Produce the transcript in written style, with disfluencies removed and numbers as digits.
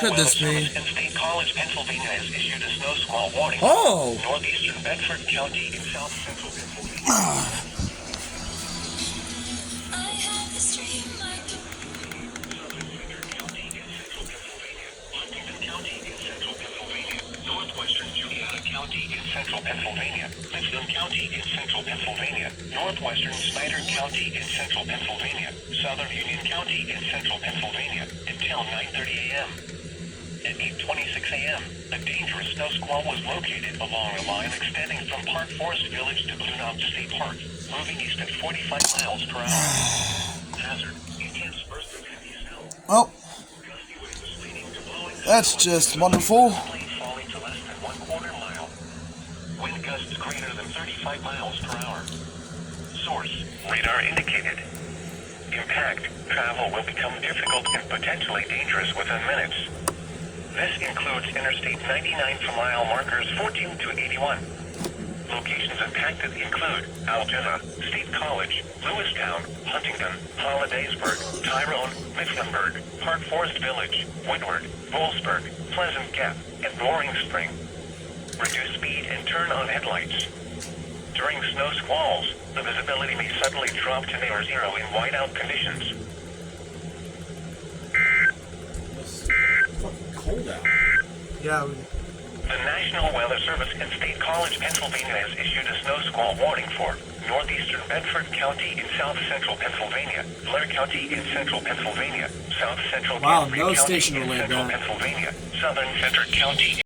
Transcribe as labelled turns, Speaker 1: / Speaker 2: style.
Speaker 1: could this be?
Speaker 2: In State College, Pennsylvania has issued a snow squall warning.
Speaker 1: Oh!
Speaker 2: Northeastern Bedford County in south central Pennsylvania. County in central Pennsylvania, Mifflin County in central Pennsylvania, northwestern Snyder County in central Pennsylvania, southern Union County in central Pennsylvania, until 9:30 a.m. At 8:26 a.m., a dangerous snow squall was located along a line extending from Park Forest Village to Blue Knob State Park, moving east at 45 miles per hour. Hazard, intense bursts of heavy snow.
Speaker 1: Well, that's just wonderful.
Speaker 2: Wind gusts greater than 35 miles per hour. Source, radar indicated. Impact, travel will become difficult and potentially dangerous within minutes. This includes Interstate 99 for mile markers 14 to 81. Locations impacted include Algena, State College, Lewistown, Huntington, Hollidaysburg, Tyrone, Mifflinburg, Park Forest Village, Woodward, Bollesburg, Pleasant Gap, and Roaring Spring. Reduce speed and turn on headlights. During snow squalls, the visibility may suddenly drop to near zero in whiteout conditions.
Speaker 3: It's fucking cold out.
Speaker 1: Yeah.
Speaker 2: The National Weather Service in State College, Pennsylvania has issued a snow squall warning for northeastern Bedford County in south central Pennsylvania, Blair County in central Pennsylvania, south central
Speaker 1: Wow,
Speaker 2: County
Speaker 1: no
Speaker 2: in
Speaker 1: station
Speaker 2: central
Speaker 1: related.
Speaker 2: Pennsylvania, southern Frederick County